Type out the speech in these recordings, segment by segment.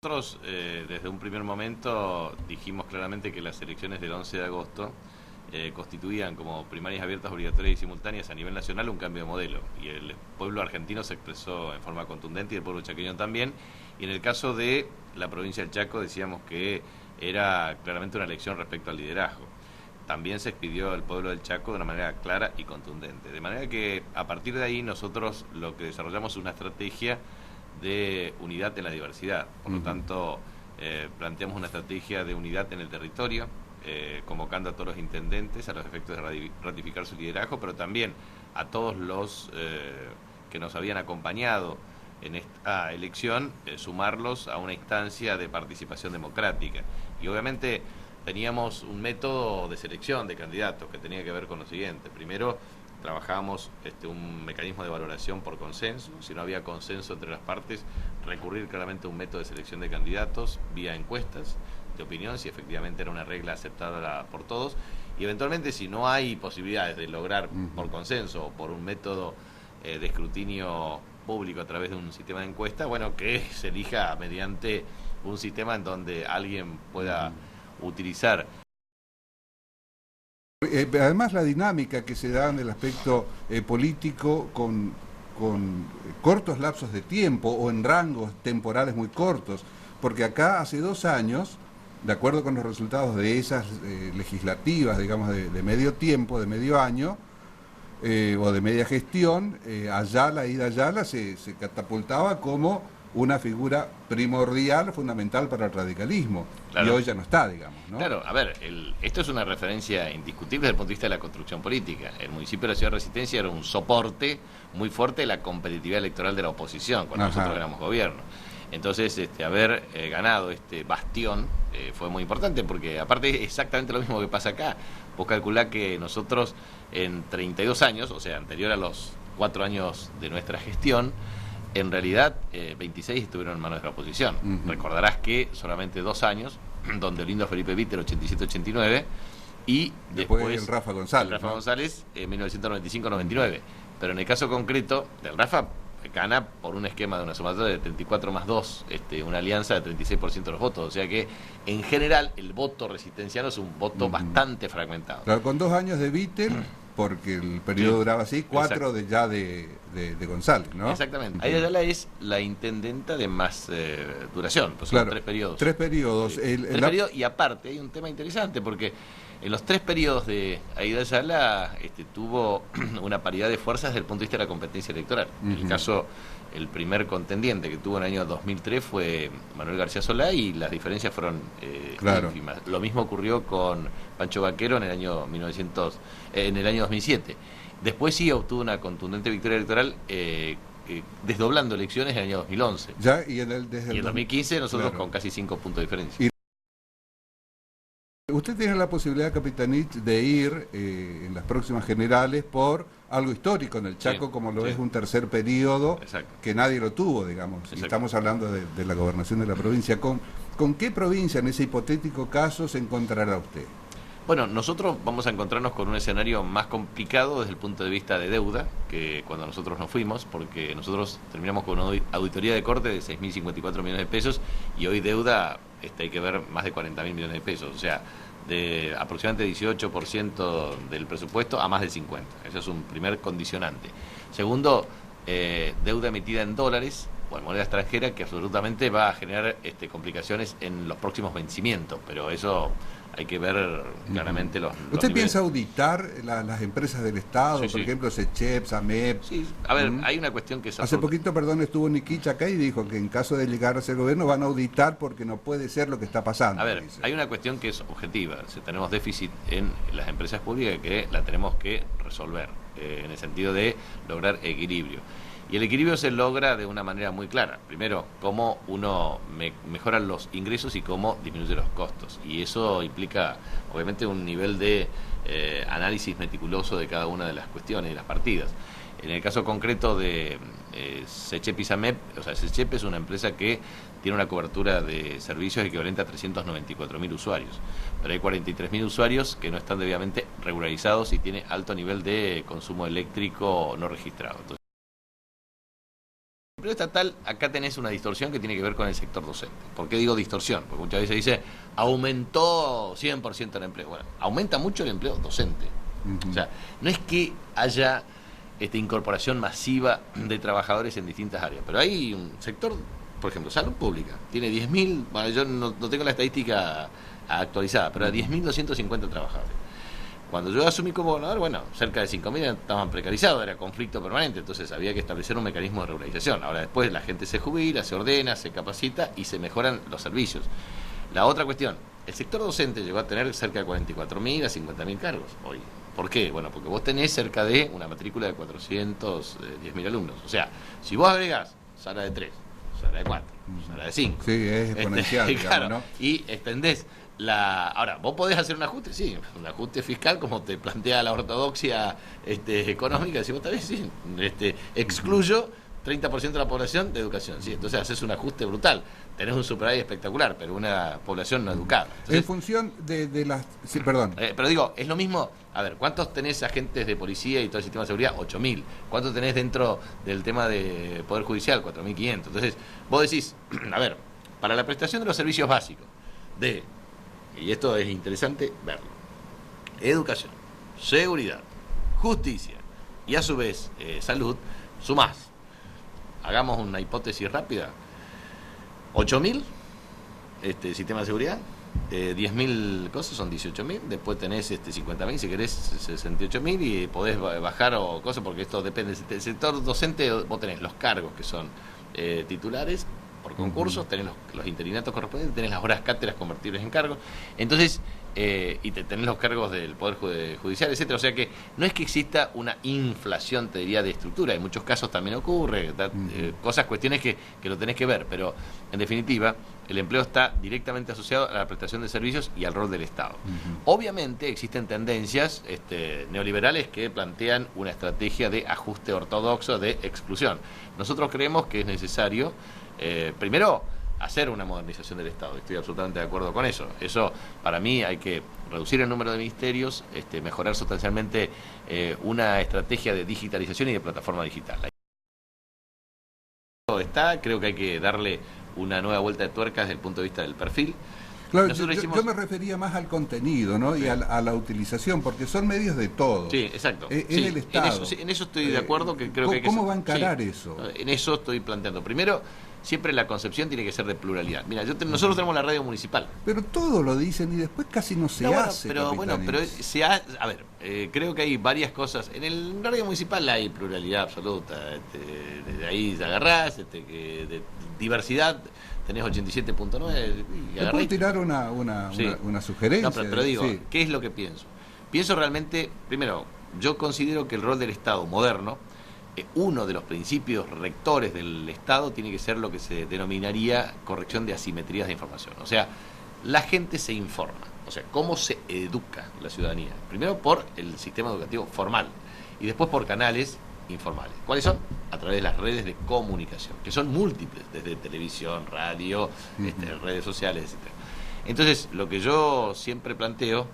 Nosotros, desde un primer momento, dijimos claramente que las elecciones del 11 de agosto constituían como primarias abiertas, obligatorias y simultáneas a nivel nacional un cambio de modelo. Y el pueblo argentino se expresó en forma contundente y el pueblo chaqueño también. Y en el caso de la provincia del Chaco decíamos que era claramente una elección respecto al liderazgo. También se expidió el pueblo del Chaco de una manera clara y contundente. De manera que a partir de ahí nosotros lo que desarrollamos es una estrategia de unidad en la diversidad. Por lo tanto, planteamos una estrategia de unidad en el territorio, convocando a todos los intendentes a los efectos de ratificar su liderazgo, pero también a todos los que nos habían acompañado en esta elección, sumarlos a una instancia de participación democrática. Y obviamente teníamos un método de selección de candidatos que tenía que ver con lo siguiente. Primero, trabajábamos un mecanismo de valoración por consenso. Si no había consenso entre las partes, recurrir claramente a un método de selección de candidatos vía encuestas de opinión, si efectivamente era una regla aceptada por todos. Y eventualmente, si no hay posibilidades de lograr por consenso o por un método de escrutinio público a través de un sistema de encuesta, bueno, que se elija mediante un sistema en donde alguien pueda utilizar. Además, la dinámica que se da en el aspecto político con cortos lapsos de tiempo o en rangos temporales muy cortos, porque acá hace 2 años, de acuerdo con los resultados de esas legislativas, digamos, de medio tiempo, de medio año, o de media gestión, Ida Ayala se catapultaba como una figura primordial, fundamental para el radicalismo. Claro. Y hoy ya no está, digamos, ¿no? Claro, a ver, esto es una referencia indiscutible desde el punto de vista de la construcción política. El municipio de la Ciudad de Resistencia era un soporte muy fuerte de la competitividad electoral de la oposición cuando nosotros éramos gobierno. Entonces, haber ganado este bastión fue muy importante, porque aparte es exactamente lo mismo que pasa acá. Vos calculá que nosotros en 32 años, o sea, anterior a los 4 años de nuestra gestión, en realidad 26 estuvieron en manos de la oposición. Recordarás que solamente 2 años, donde Lindo Felipe Víter, 87-89, y después el Rafa González. El Rafa González, 1995-99. Pero en el caso concreto del Rafa, gana por un esquema de una sumatoria de 34 más 2, una alianza de 36% de los votos. O sea que, en general, el voto resistenciano es un voto bastante fragmentado. Claro, con 2 años de Víter, porque el periodo duraba así, 4 de González, ¿no? Exactamente. Aida Ayala es la intendenta de más duración, pues son 3 periodos. 3 periodos. Sí. 3 periodos, y aparte hay un tema interesante, porque en los 3 periodos de Aida Ayala tuvo una paridad de fuerzas desde el punto de vista de la competencia electoral. En el caso, el primer contendiente que tuvo en el año 2003 fue Manuel García Solá, y las diferencias fueron ínfimas. Lo mismo ocurrió con Pancho Vaquero en el año 2007. Después sí obtuvo una contundente victoria electoral, desdoblando elecciones en el año 2011. Y en 2015 nosotros con casi 5 puntos de diferencia. Usted tiene la posibilidad, Capitanich, de ir en las próximas generales por algo histórico en el Chaco, como lo es un tercer periodo, que nadie lo tuvo, digamos. Y estamos hablando de la gobernación de la provincia. ¿Con qué provincia en ese hipotético caso se encontrará usted? Bueno, nosotros vamos a encontrarnos con un escenario más complicado desde el punto de vista de deuda que cuando nosotros nos fuimos, porque nosotros terminamos con una auditoría de corte de 6.054 millones de pesos, y hoy deuda hay que ver más de 40.000 millones de pesos, o sea, de aproximadamente 18% del presupuesto a más de 50%. Ese es un primer condicionante. Segundo, deuda emitida en dólares o en moneda extranjera, que absolutamente va a generar complicaciones en los próximos vencimientos, pero eso hay que ver claramente los ¿Usted niveles. piensa auditar las empresas del Estado, por ejemplo, SECHEP, SAMEP? Sí, a ver, hay una cuestión que es Hace poquito, estuvo Nikic acá y dijo que en caso de llegar a ser gobierno van a auditar porque no puede ser lo que está pasando. A ver, hay una cuestión que es objetiva. Si tenemos déficit en las empresas públicas, que la tenemos que resolver, en el sentido de lograr equilibrio. Y el equilibrio se logra de una manera muy clara. Primero, cómo uno mejora los ingresos y cómo disminuye los costos. Y eso implica, obviamente, un nivel de análisis meticuloso de cada una de las cuestiones y las partidas. En el caso concreto de SECHEP y SAMEP, o sea, SECHEP es una empresa que tiene una cobertura de servicios equivalente a 394.000 usuarios. Pero hay 43.000 usuarios que no están debidamente regularizados y tiene alto nivel de consumo eléctrico no registrado. Entonces, empleo estatal, acá tenés una distorsión que tiene que ver con el sector docente. ¿Por qué digo distorsión? Porque muchas veces dice, aumentó 100% el empleo. Bueno, aumenta mucho el empleo docente. O sea, no es que haya incorporación masiva de trabajadores en distintas áreas, pero hay un sector, por ejemplo, salud pública, tiene 10.000, bueno, yo no tengo la estadística actualizada, pero a 10.250 trabajadores. Cuando yo asumí como gobernador, bueno, cerca de 5.000 estaban precarizados, era conflicto permanente, entonces había que establecer un mecanismo de regularización. Ahora después la gente se jubila, se ordena, se capacita y se mejoran los servicios. La otra cuestión, el sector docente llegó a tener cerca de 44.000 a 50.000 cargos hoy. ¿Por qué? Bueno, porque vos tenés cerca de una matrícula de 410.000 alumnos. O sea, si vos agregás sala de 3, sala de 4, sala de 5. Sí, es exponencial, digamos, claro, ¿no? Y extendés ahora, ¿vos podés hacer un ajuste? Sí, un ajuste fiscal como te plantea la ortodoxia económica, decimos, tal vez sí, excluyo 30% de la población de educación, sí, entonces haces un ajuste brutal, tenés un superávit espectacular, pero una población no educada. Entonces, en función de las... Sí, perdón. Pero digo, es lo mismo, a ver, ¿cuántos tenés agentes de policía y todo el sistema de seguridad? 8.000. ¿Cuántos tenés dentro del tema de Poder Judicial? 4.500. Entonces, vos decís, a ver, para la prestación de los servicios básicos, y esto es interesante verlo, educación, seguridad, justicia y a su vez salud, sumás, hagamos una hipótesis rápida, 8.000 sistema de seguridad, 10.000 cosas son 18.000, después tenés 50.000, si querés 68.000 y podés bajar o cosas, porque esto depende del sector docente. Vos tenés los cargos que son titulares por concursos, tenés los interinatos correspondientes, tenés las horas cátedras convertibles en cargos, entonces y tenés los cargos del Poder Judicial, etcétera. O sea que no es que exista una inflación, te diría, de estructura, en muchos casos también ocurre, cuestiones que lo tenés que ver, pero en definitiva el empleo está directamente asociado a la prestación de servicios y al rol del Estado. Obviamente existen tendencias neoliberales que plantean una estrategia de ajuste ortodoxo, de exclusión. Nosotros creemos que es necesario primero hacer una modernización del Estado, estoy absolutamente de acuerdo con eso. Eso, para mí, hay que reducir el número de ministerios, mejorar sustancialmente una estrategia de digitalización y de plataforma digital. Creo que hay que darle una nueva vuelta de tuerca desde el punto de vista del perfil. Claro, yo me refería más al contenido, ¿no? Sí. Y a la utilización, porque son medios de todo. Sí, exacto. Es el Estado. En eso estoy de acuerdo, que creo que hay que... ¿Cómo va a encarar eso? En eso estoy planteando. Primero, siempre la concepción tiene que ser de pluralidad. Mira, nosotros tenemos la radio municipal. Pero todo lo dicen y después casi no se hace. Pero a ver, creo que hay varias cosas. En el radio municipal hay pluralidad absoluta. De ahí te agarrás, de diversidad. Tenés 87.9 y ¿te puedo tirar una sugerencia? No, pero digo, sí. ¿Qué es lo que pienso? Pienso realmente, primero, yo considero que el rol del Estado moderno, uno de los principios rectores del Estado tiene que ser lo que se denominaría corrección de asimetrías de información. O sea, la gente se informa. O sea, ¿cómo se educa la ciudadanía? Primero por el sistema educativo formal y después por canales informales. ¿Cuáles son? A través de las redes de comunicación, que son múltiples, desde televisión, radio, redes sociales, etcétera. Entonces, lo que yo siempre planteo,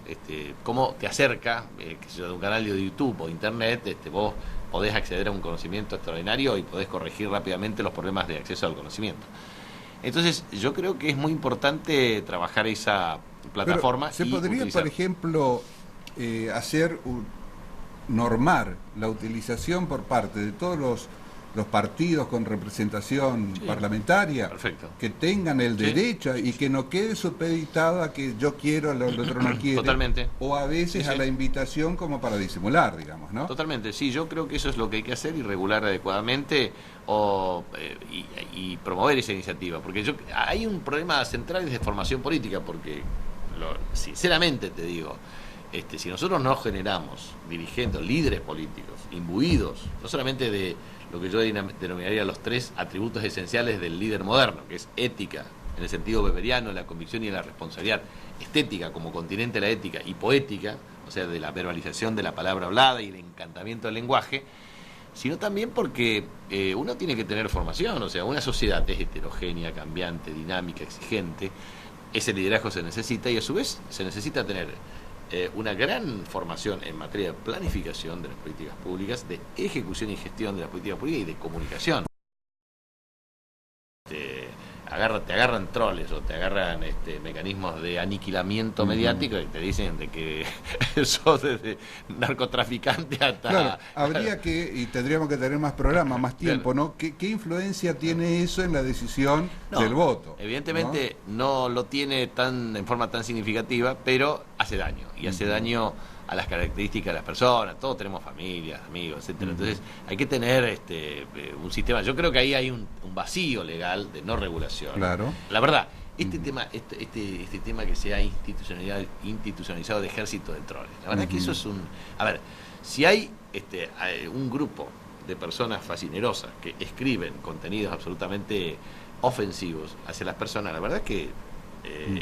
cómo te acerca, de un canal de YouTube o internet, vos podés acceder a un conocimiento extraordinario y podés corregir rápidamente los problemas de acceso al conocimiento. Entonces, yo creo que es muy importante trabajar esa plataforma. Pero, ¿se podría, por ejemplo, normar la utilización por parte de todos los partidos con representación parlamentaria, perfecto, que tengan el derecho y que no quede supeditado a que yo quiero, el otro no quiere? Totalmente. O a veces a la invitación como para disimular, digamos, ¿no? Totalmente, sí, yo creo que eso es lo que hay que hacer y regular adecuadamente y promover esa iniciativa, porque hay un problema central de formación política, porque sinceramente te digo, si nosotros no generamos dirigentes, líderes políticos, imbuidos, no solamente de lo que yo denominaría los 3 atributos esenciales del líder moderno, que es ética, en el sentido weberiano, la convicción y la responsabilidad, estética como continente de la ética y poética, o sea, de la verbalización de la palabra hablada y el encantamiento del lenguaje, sino también porque uno tiene que tener formación, o sea, una sociedad es heterogénea, cambiante, dinámica, exigente, ese liderazgo se necesita y a su vez se necesita tener una gran formación en materia de planificación de las políticas públicas, de ejecución y gestión de las políticas públicas y de comunicación. te agarran troles o te agarran mecanismos de aniquilamiento mediático y te dicen de que sos desde narcotraficante hasta... Claro, habría que, y tendríamos que tener más programas, más tiempo, ¿no? ¿Qué influencia tiene eso en la decisión del voto? Evidentemente no lo tiene en forma tan significativa, pero hace daño, y hace daño a las características de las personas. Todos tenemos familias, amigos, etcétera. Entonces hay que tener un sistema. Yo creo que ahí hay un vacío legal de no regulación. Claro. La verdad, este tema que se ha institucionalizado de ejército de troles, la verdad que eso es un... A ver, si hay un grupo de personas fascinerosas que escriben contenidos absolutamente ofensivos hacia las personas, la verdad es que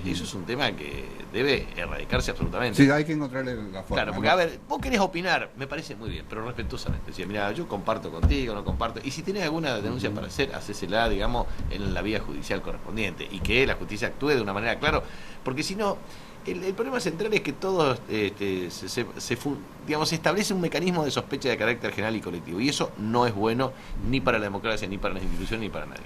eso es un tema que debe erradicarse absolutamente. Sí, hay que encontrarle la forma. Claro, porque ¿no? a ver, vos querés opinar, me parece muy bien, pero respetuosamente. Decía, mira, yo comparto contigo, no comparto. Y si tenés alguna denuncia para hacer, hacésela, digamos, en la vía judicial correspondiente. Y que la justicia actúe de una manera clara, porque si no, el problema central es que todos se establece un mecanismo de sospecha de carácter general y colectivo. Y eso no es bueno ni para la democracia, ni para las instituciones, ni para nadie.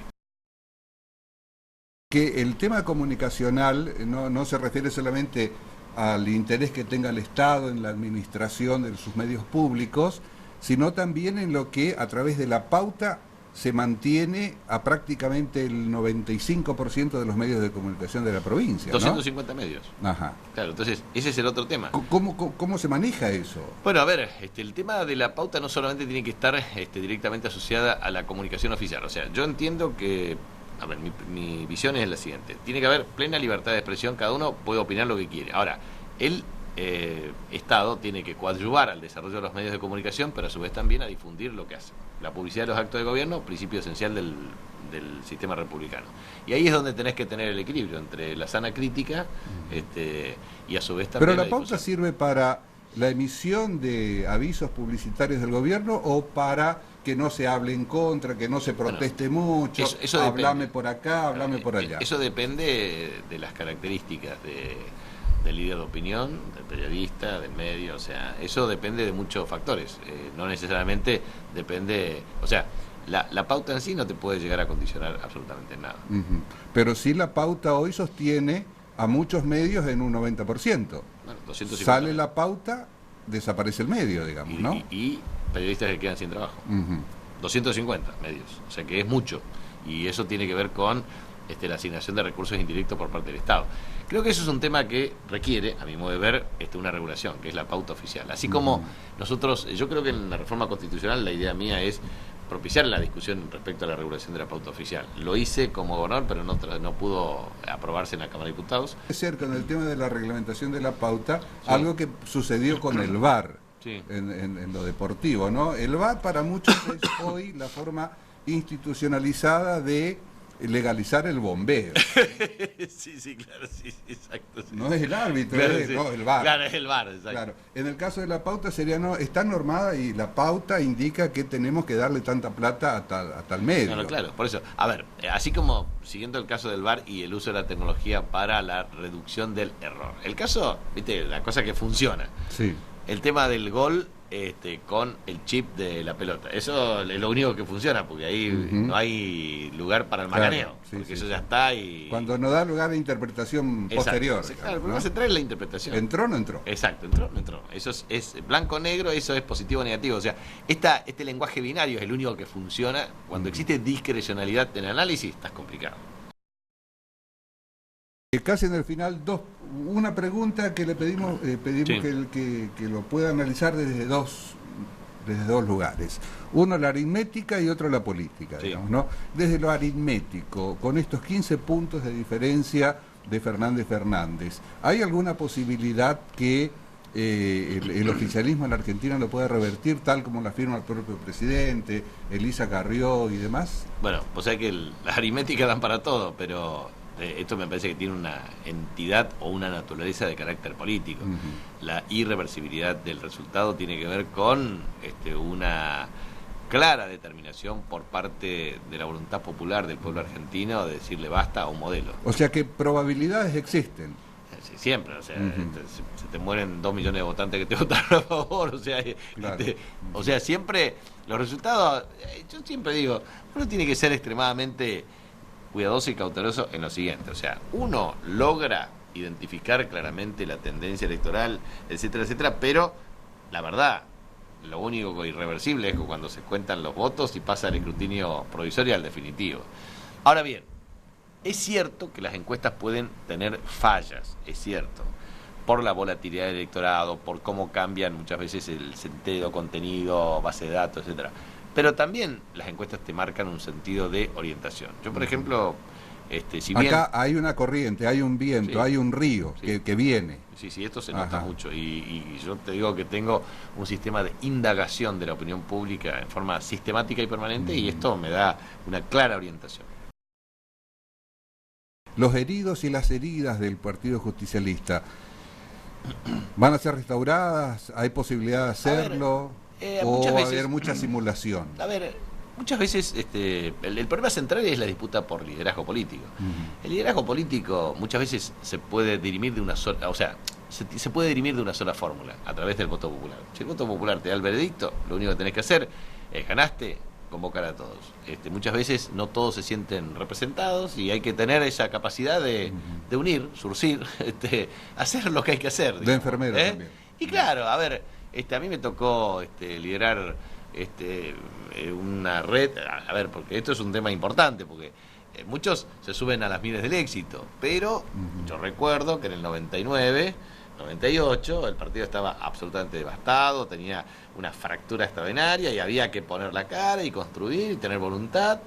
Que el tema comunicacional no se refiere solamente al interés que tenga el Estado en la administración de sus medios públicos, sino también en lo que a través de la pauta se mantiene a prácticamente el 95% de los medios de comunicación de la provincia, 250 medios. Ajá. Claro, entonces ese es el otro tema. ¿Cómo se maneja eso? Bueno, a ver, el tema de la pauta no solamente tiene que estar directamente asociada a la comunicación oficial. O sea, yo entiendo que... A ver, mi visión es la siguiente. Tiene que haber plena libertad de expresión, cada uno puede opinar lo que quiere. Ahora, el Estado tiene que coadyuvar al desarrollo de los medios de comunicación, pero a su vez también a difundir lo que hace. La publicidad de los actos de gobierno, principio esencial del sistema republicano. Y ahí es donde tenés que tener el equilibrio entre la sana crítica y a su vez también... ¿Pero la pauta sirve para la emisión de avisos publicitarios del gobierno o para que no se hable en contra, que no se proteste mucho, eso hablame por acá, hablame por allá? Eso depende de las características del líder de opinión, del periodista, del medio, o sea, eso depende de muchos factores, no necesariamente depende, o sea, la pauta en sí no te puede llegar a condicionar absolutamente nada. Pero sí la pauta hoy sostiene a muchos medios en un 90%. Bueno, 250. Sale la pauta, desaparece el medio, digamos, ¿no? Y periodistas que quedan sin trabajo. 250 medios, o sea que es mucho. Y eso tiene que ver con la asignación de recursos indirectos por parte del Estado. Creo que eso es un tema que requiere, a mi modo de ver, una regulación, que es la pauta oficial. Así como nosotros, yo creo que en la reforma constitucional la idea mía es propiciar la discusión respecto a la regulación de la pauta oficial. Lo hice como gobernador, pero no pudo aprobarse en la Cámara de Diputados. Cerca en el tema de la reglamentación de la pauta, algo que sucedió con el VAR. Sí. En lo deportivo, ¿no? El VAR para muchos es hoy la forma institucionalizada de legalizar el bombeo. Sí, claro, sí, exacto. Sí. No es el árbitro, claro, no, el VAR. Claro, es el VAR, exacto. Claro. En el caso de la pauta sería, no, está normada y la pauta indica que tenemos que darle tanta plata a tal medio. No, claro, por eso. A ver, así como siguiendo el caso del VAR y el uso de la tecnología para la reducción del error. El caso, viste, la cosa que funciona. Sí. El tema del gol con el chip de la pelota. Eso es lo único que funciona, porque ahí no hay lugar para el macaneo. Claro, porque eso ya está y... Cuando no da lugar a interpretación posterior. Claro, digamos, el problema central es la interpretación. ¿Entró o no entró? Exacto, entró o no entró. Eso es blanco-negro, eso es positivo o negativo. O sea, este lenguaje binario es el único que funciona. Cuando existe discrecionalidad en el análisis, estás complicado. Casi en el final, una pregunta que le pedimos Sí. que lo pueda analizar desde dos lugares. Uno la aritmética y otro la política, Sí. digamos, ¿no? Desde lo aritmético, con estos 15 puntos de diferencia de Fernández, ¿hay alguna posibilidad que el oficialismo en la Argentina lo pueda revertir tal como lo afirma el propio presidente, Elisa Carrió y demás? Bueno, o sea que las aritméticas dan para todo, pero... esto me parece que tiene una entidad o una naturaleza de carácter político. La irreversibilidad del resultado tiene que ver con una clara determinación por parte de la voluntad popular del pueblo argentino de decirle basta a un modelo. O sea que probabilidades existen. Sí, siempre, o sea, se te mueren 2 millones de votantes que te votaron a favor, o sea, claro. O sea, siempre los resultados, yo siempre digo, uno tiene que ser extremadamente cuidadoso y cauteloso en lo siguiente. O sea, uno logra identificar claramente la tendencia electoral, etcétera, etcétera, pero la verdad, lo único irreversible es que cuando se cuentan los votos y pasa el escrutinio provisorio al definitivo. Ahora bien, es cierto que las encuestas pueden tener fallas, es cierto, por la volatilidad del electorado, por cómo cambian muchas veces el sentido, contenido, base de datos, etcétera. Pero también las encuestas te marcan un sentido de orientación. Yo, por ejemplo, si bien... Acá hay una corriente, hay un viento, Sí, hay un río sí, que viene. Sí, esto se nota Ajá. mucho. Y yo te digo que tengo un sistema de indagación de la opinión pública en forma sistemática y permanente, y esto me da una clara orientación. Los heridos y las heridas del Partido Justicialista, ¿van a ser restauradas? ¿Hay posibilidad de hacerlo? ¿O muchas va a veces... haber mucha simulación? A ver, muchas veces el problema central es la disputa por liderazgo político. El liderazgo político muchas veces se puede dirimir de una sola, o sea, se puede dirimir de una sola fórmula, a través del voto popular. Si el voto popular te da el veredicto, lo único que tenés que hacer es ganaste, convocar a todos. Muchas veces no todos se sienten representados y hay que tener esa capacidad de unir, surcir, hacer lo que hay que hacer. De enfermero también. Y claro, a ver, a mí me tocó liderar una red, a ver, porque esto es un tema importante, porque muchos se suben a las miles del éxito, pero yo recuerdo que en el 99, 98, el partido estaba absolutamente devastado, tenía una fractura extraordinaria y había que poner la cara y construir y tener voluntad.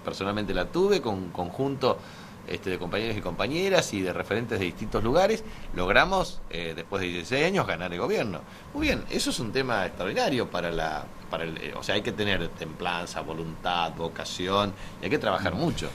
Personalmente la tuve con un conjunto de compañeros y compañeras y de referentes de distintos lugares. Logramos, después de 16 años, ganar el gobierno. Muy bien, eso es un tema extraordinario o sea, hay que tener templanza, voluntad, vocación, y hay que trabajar mucho.